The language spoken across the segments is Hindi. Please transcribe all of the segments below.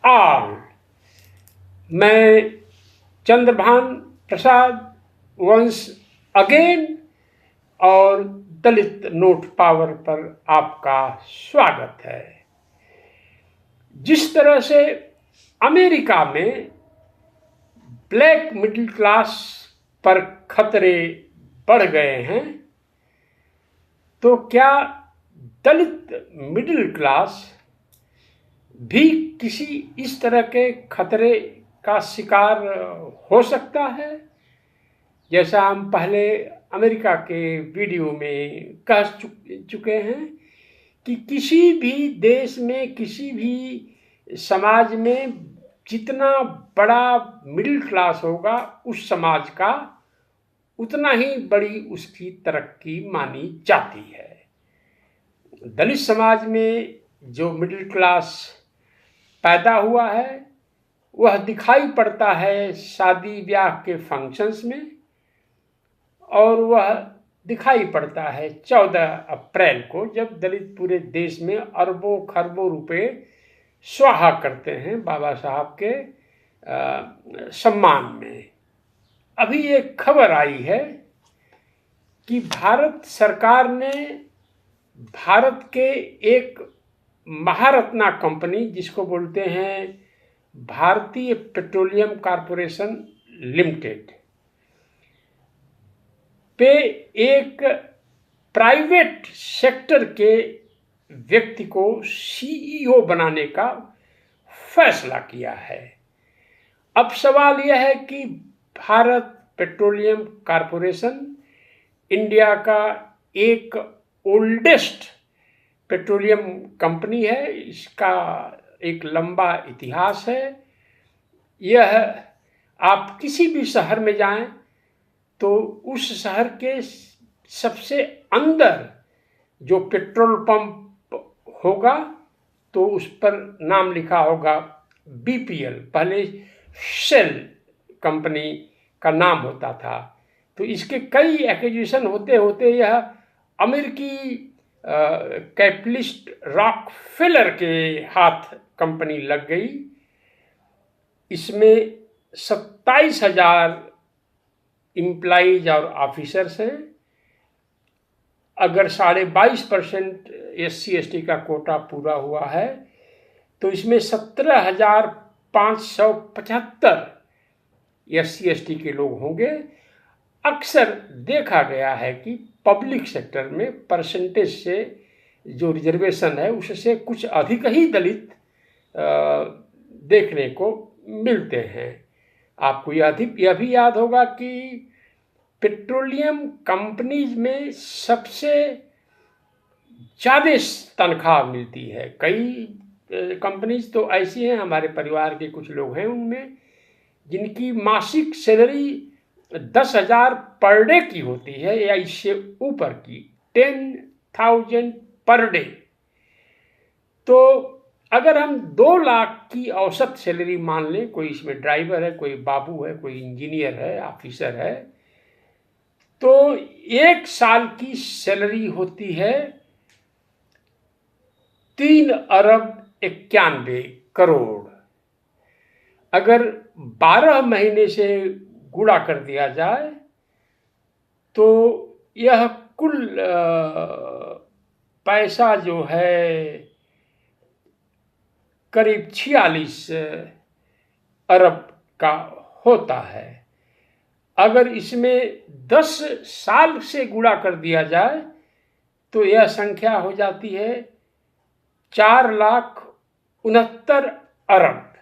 ऑल। मैं चंद्रभान प्रसाद वंस अगेन और दलित नोट पावर पर आपका स्वागत है। जिस तरह से अमेरिका में ब्लैक मिडिल क्लास पर खतरे बढ़ गए हैं, तो क्या दलित मिडिल क्लास भी किसी इस तरह के खतरे का शिकार हो सकता है? जैसा हम पहले अमेरिका के वीडियो में कह चुके हैं कि किसी भी देश में, किसी भी समाज में जितना बड़ा मिडिल क्लास होगा, उस समाज का उतना ही बड़ी उसकी तरक्की मानी जाती है। दलित समाज में जो मिडिल क्लास पैदा हुआ है वह दिखाई पड़ता है शादी ब्याह के फंक्शंस में, और वह दिखाई पड़ता है 14 अप्रैल को, जब दलित पूरे देश में अरबों खरबों रुपए स्वाहा करते हैं बाबा साहब के सम्मान में। अभी एक खबर आई है कि भारत सरकार ने भारत के एक महारत्ना कंपनी, जिसको बोलते हैं भारतीय पेट्रोलियम कॉर्पोरेशन लिमिटेड, पे एक प्राइवेट सेक्टर के व्यक्ति को सीईओ बनाने का फैसला किया है। अब सवाल यह है कि भारत पेट्रोलियम कॉर्पोरेशन इंडिया का एक ओल्डेस्ट पेट्रोलियम कंपनी है, इसका एक लंबा इतिहास है। यह आप किसी भी शहर में जाएं तो उस शहर के सबसे अंदर जो पेट्रोल पंप होगा तो उस पर नाम लिखा होगा बीपीएल, पहले शेल कंपनी का नाम होता था। तो इसके कई एक्विजिशन होते होते यह अमेरिकी कैपिटलिस्ट रॉकफेलर के हाथ कंपनी लग गई। इसमें 27,000 एम्प्लॉइज और ऑफिसर्स हैं। अगर 22.5% SC/ST का कोटा पूरा हुआ है तो इसमें 17,575 SC/ST के लोग होंगे। अक्सर देखा गया है कि पब्लिक सेक्टर में परसेंटेज से जो रिजर्वेशन है उससे कुछ अधिक ही दलित देखने को मिलते हैं। आपको यह भी याद होगा कि पेट्रोलियम कंपनीज में सबसे ज़्यादा तनख्वाह मिलती है। कई कंपनीज तो ऐसी हैं, हमारे परिवार के कुछ लोग हैं उनमें, जिनकी मासिक सैलरी 10,000 पर डे की होती है या इससे ऊपर की, 10,000 पर डे। तो अगर हम 2 लाख की औसत सैलरी मान लें, कोई इसमें ड्राइवर है, कोई बाबू है, कोई इंजीनियर है, ऑफिसर है, तो 1 साल की सैलरी होती है 3 अरब 91 करोड़। अगर 12 महीने से गुणा कर दिया जाए तो यह कुल पैसा जो है करीब 46 अरब का होता है। अगर इसमें 10 साल से गुणा कर दिया जाए तो यह संख्या हो जाती है 4,69 अरब।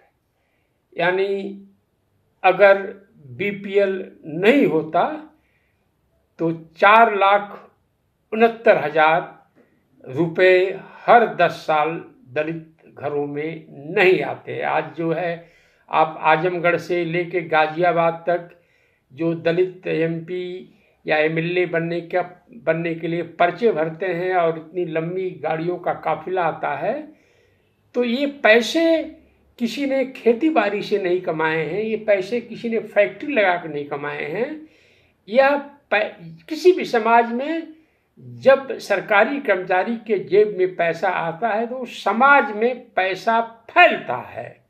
यानी अगर बीपीएल नहीं होता तो 4,69,000 रुपये हर 10 साल दलित घरों में नहीं आते। आज जो है, आप आजमगढ़ से लेके गाजियाबाद तक जो दलित एमपी या एमएलए बनने के लिए पर्चे भरते हैं और इतनी लंबी गाड़ियों का काफिला आता है, तो ये पैसे किसी ने खेती बाड़ी से नहीं कमाए हैं, ये पैसे किसी ने फैक्ट्री लगा कर नहीं कमाए हैं। यह किसी भी समाज में जब सरकारी कर्मचारी के जेब में पैसा आता है तो समाज में पैसा फैलता है।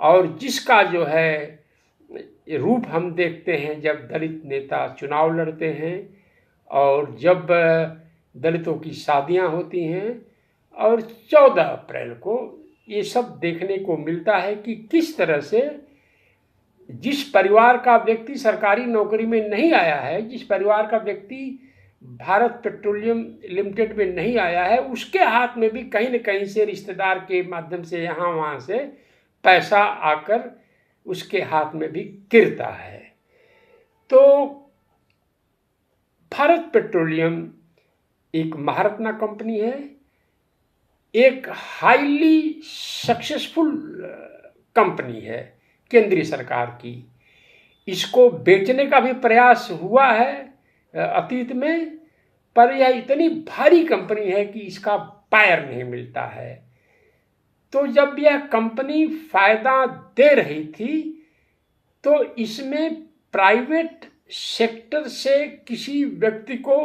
और जिसका जो है रूप हम देखते हैं जब दलित नेता चुनाव लड़ते हैं और जब दलितों की शादियां होती हैं, और 14 अप्रैल को ये सब देखने को मिलता है कि किस तरह से जिस परिवार का व्यक्ति सरकारी नौकरी में नहीं आया है, जिस परिवार का व्यक्ति भारत पेट्रोलियम लिमिटेड में नहीं आया है, उसके हाथ में भी कहीं न कहीं से रिश्तेदार के माध्यम से यहाँ वहाँ से पैसा आकर उसके हाथ में भी गिरता है। तो भारत पेट्रोलियम एक महारत्ना कंपनी है, एक हाईली सक्सेसफुल कंपनी है केंद्रीय सरकार की। इसको बेचने का भी प्रयास हुआ है अतीत में, पर यह इतनी भारी कंपनी है कि इसका बायर नहीं मिलता है। तो जब यह कंपनी फायदा दे रही थी तो इसमें प्राइवेट सेक्टर से किसी व्यक्ति को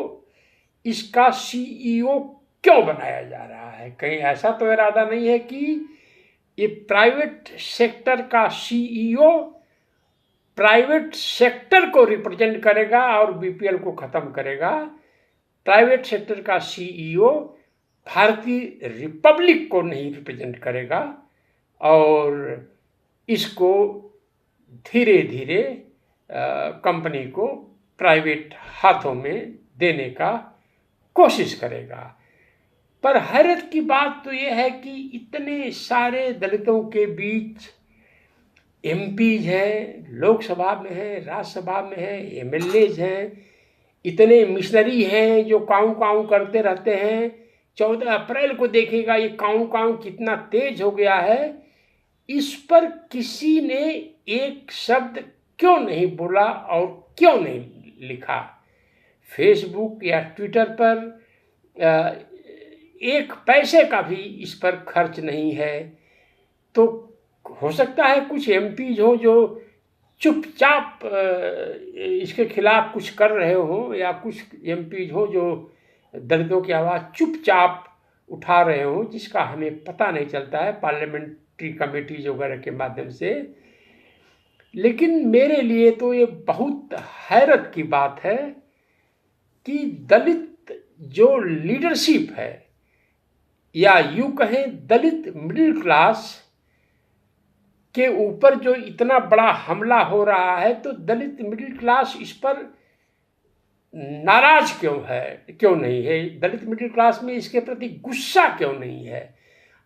इसका सीईओ क्यों बनाया जा रहा है? कहीं ऐसा तो इरादा नहीं है कि ये प्राइवेट सेक्टर का सीईओ प्राइवेट सेक्टर को रिप्रेजेंट करेगा और बीपीएल को खत्म करेगा? प्राइवेट सेक्टर का सीईओ भारतीय रिपब्लिक को नहीं रिप्रेजेंट करेगा और इसको धीरे धीरे कंपनी को प्राइवेट हाथों में देने का कोशिश करेगा। पर हैरत की बात तो यह है कि इतने सारे दलितों के बीच एमपीज हैं, लोकसभा में हैं, राज्यसभा में हैं, एमएलएज हैं, इतने मिशनरी हैं जो काऊ काऊ करते रहते हैं। 14 अप्रैल को देखिएगा ये काऊ काऊ कितना तेज हो गया है। इस पर किसी ने एक शब्द क्यों नहीं बोला और क्यों नहीं लिखा? फेसबुक या ट्विटर पर एक पैसे का भी इस पर खर्च नहीं है। तो हो सकता है कुछ एमपीज हो जो चुपचाप इसके खिलाफ कुछ कर रहे हो, या कुछ एमपीज हो जो दलितों की आवाज़ चुपचाप उठा रहे हो, जिसका हमें पता नहीं चलता है पार्लियामेंट्री कमेटीज वगैरह के माध्यम से। लेकिन मेरे लिए तो ये बहुत हैरत की बात है कि दलित जो लीडरशिप है, या यूँ कहें दलित मिडिल क्लास के ऊपर जो इतना बड़ा हमला हो रहा है, तो दलित मिडिल क्लास इस पर नाराज क्यों नहीं है? दलित मिडिल क्लास में इसके प्रति गुस्सा क्यों नहीं है?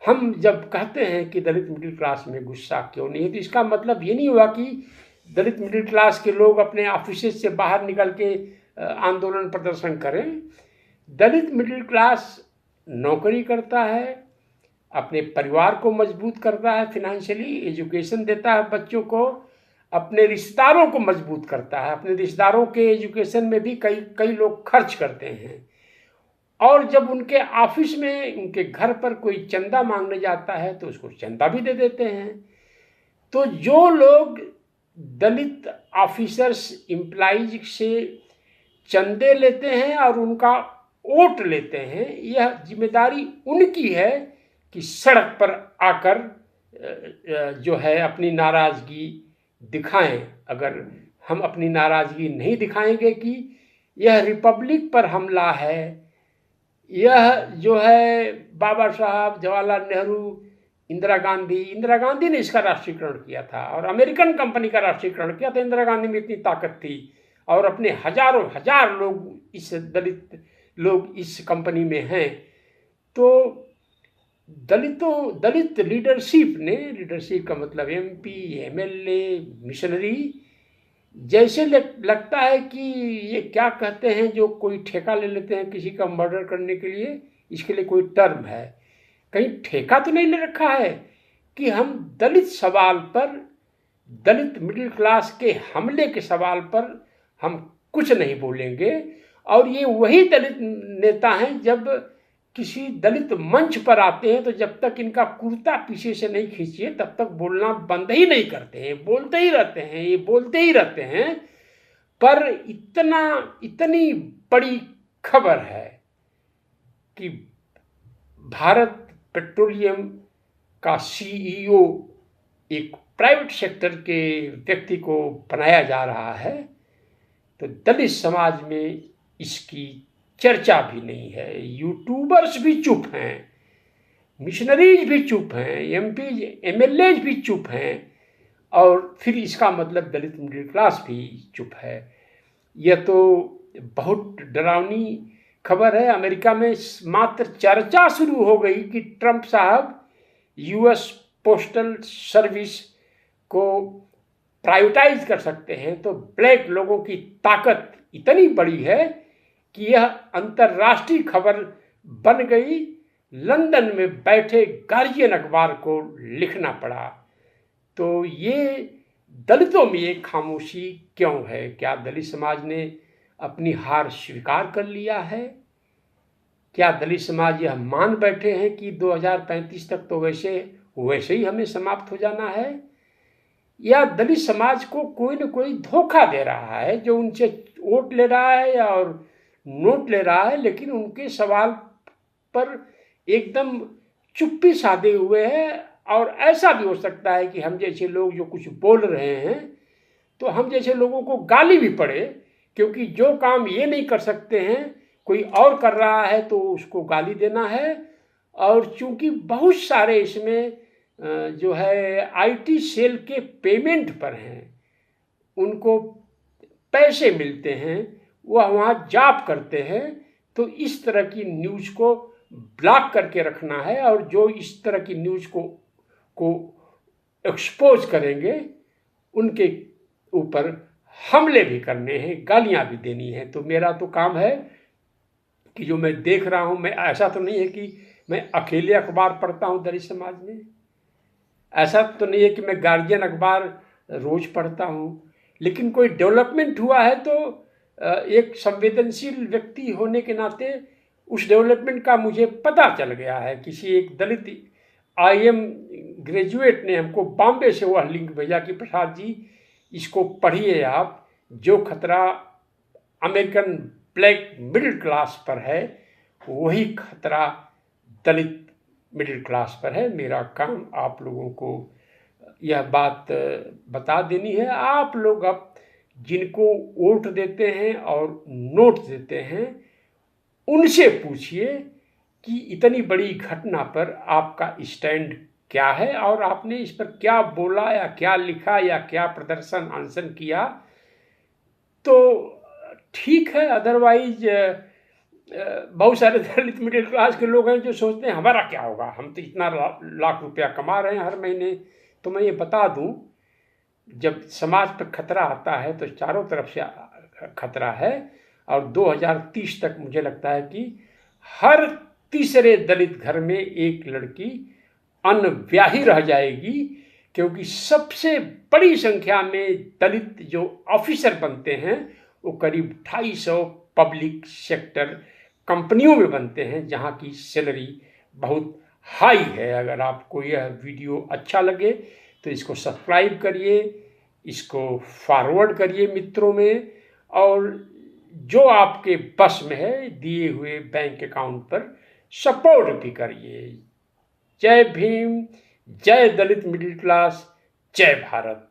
हम जब कहते हैं कि दलित मिडिल क्लास में गुस्सा क्यों नहीं है, तो इसका मतलब ये नहीं हुआ कि दलित मिडिल क्लास के लोग अपने ऑफिस से बाहर निकल के आंदोलन प्रदर्शन करें। दलित मिडिल क्लास नौकरी करता है, अपने परिवार को मजबूत करता है, फिनेंशियली एजुकेशन देता है बच्चों को, अपने रिश्तेदारों को मजबूत करता है, अपने रिश्तेदारों के एजुकेशन में भी कई लोग खर्च करते हैं। और जब उनके ऑफिस में उनके घर पर कोई चंदा मांगने जाता है तो उसको चंदा भी दे देते हैं। तो जो लोग दलित ऑफिसर्स एम्प्लॉइज से चंदे लेते हैं और उनका वोट लेते हैं, यह जिम्मेदारी उनकी है कि सड़क पर आकर जो है अपनी नाराज़गी दिखाएं। अगर हम अपनी नाराज़गी नहीं दिखाएंगे कि यह रिपब्लिक पर हमला है, यह जो है बाबा साहब, जवाहरलाल नेहरू, इंदिरा गांधी ने इसका राष्ट्रीयकरण किया था और अमेरिकन कंपनी का राष्ट्रीयकरण किया था। इंदिरा गांधी में इतनी ताकत थी और अपने हजारों हजार लोग दलित लोग इस कंपनी में हैं। तो दलित लीडरशिप का मतलब एमपी, एमएलए, मिशनरी, जैसे लगता है कि ये क्या कहते हैं जो कोई ठेका ले लेते हैं किसी का मर्डर करने के लिए, इसके लिए कोई टर्म है। कहीं ठेका तो नहीं ले रखा है कि हम दलित सवाल पर, दलित मिडिल क्लास के हमले के सवाल पर हम कुछ नहीं बोलेंगे। और ये वही दलित नेता हैं जब किसी दलित मंच पर आते हैं तो जब तक इनका कुर्ता पीछे से नहीं खींचिए तब तक बोलना बंद ही नहीं करते हैं, बोलते ही रहते हैं। पर इतनी बड़ी खबर है कि भारत पेट्रोलियम का सीईओ एक प्राइवेट सेक्टर के व्यक्ति को बनाया जा रहा है, तो दलित समाज में इसकी चर्चा भी नहीं है। यूट्यूबर्स भी चुप हैं, मिशनरीज भी चुप हैं, एमपी एमएलए भी चुप हैं, और फिर इसका मतलब दलित मिडिल क्लास भी चुप है। यह तो बहुत डरावनी खबर है। अमेरिका में मात्र चर्चा शुरू हो गई कि ट्रंप साहब यूएस पोस्टल सर्विस को प्राइवेटाइज कर सकते हैं, तो ब्लैक लोगों की ताकत इतनी बड़ी है कि यह अंतर्राष्ट्रीय खबर बन गई। लंदन में बैठे गार्जियन अखबार को लिखना पड़ा। तो ये दलितों में ये खामोशी क्यों है? क्या दलित समाज ने अपनी हार स्वीकार कर लिया है? क्या दलित समाज यह मान बैठे हैं कि 2035 तक तो वैसे ही हमें समाप्त हो जाना है? या दलित समाज को कोई न कोई धोखा दे रहा है, जो उनसे वोट ले रहा है और नोट ले रहा है, लेकिन उनके सवाल पर एकदम चुप्पी साधे हुए है? और ऐसा भी हो सकता है कि हम जैसे लोग जो कुछ बोल रहे हैं, तो हम जैसे लोगों को गाली भी पड़े, क्योंकि जो काम ये नहीं कर सकते हैं कोई और कर रहा है तो उसको गाली देना है। और चूंकि बहुत सारे इसमें जो है आईटी सेल के पेमेंट पर हैं, उनको पैसे मिलते हैं, वह वहाँ जॉब करते हैं, तो इस तरह की न्यूज़ को ब्लॉक करके रखना है। और जो इस तरह की न्यूज़ को एक्सपोज करेंगे, उनके ऊपर हमले भी करने हैं, गालियां भी देनी है। तो मेरा तो काम है कि जो मैं देख रहा हूं, मैं ऐसा तो नहीं है कि मैं अकेले अखबार पढ़ता हूं दलित समाज में, ऐसा तो नहीं है कि मैं गार्जियन अखबार रोज पढ़ता हूं, लेकिन कोई डेवलपमेंट हुआ है तो एक संवेदनशील व्यक्ति होने के नाते उस डेवलपमेंट का मुझे पता चल गया है। किसी एक दलित IIM ग्रेजुएट ने हमको बॉम्बे से वह लिंक भेजा कि प्रसाद जी इसको पढ़िए आप, जो खतरा अमेरिकन ब्लैक मिडिल क्लास पर है वही खतरा दलित मिडिल क्लास पर है। मेरा काम आप लोगों को यह बात बता देनी है। आप लोग अब जिनको वोट देते हैं और नोट देते हैं, उनसे पूछिए कि इतनी बड़ी घटना पर आपका स्टैंड क्या है, और आपने इस पर क्या बोला या क्या लिखा या क्या प्रदर्शन अनशन किया, तो ठीक है। अदरवाइज बहुत सारे दलित मिडिल क्लास के लोग हैं जो सोचते हैं हमारा क्या होगा, हम तो इतना लाख रुपया कमा रहे हैं हर महीने। तो मैं ये बता दूं, जब समाज पर खतरा आता है तो चारों तरफ से खतरा है। और 2030 तक मुझे लगता है कि हर तीसरे दलित घर में एक लड़की अनब्याही रह जाएगी, क्योंकि सबसे बड़ी संख्या में दलित जो ऑफिसर बनते हैं वो करीब 250 पब्लिक सेक्टर कंपनियों में बनते हैं, जहां की सैलरी बहुत हाई है। अगर आपको यह वीडियो अच्छा लगे तो इसको सब्सक्राइब करिए, इसको फॉरवर्ड करिए मित्रों में, और जो आपके बस में है दिए हुए बैंक अकाउंट पर सपोर्ट भी करिए। जय भीम, जय दलित मिडिल क्लास, जय भारत।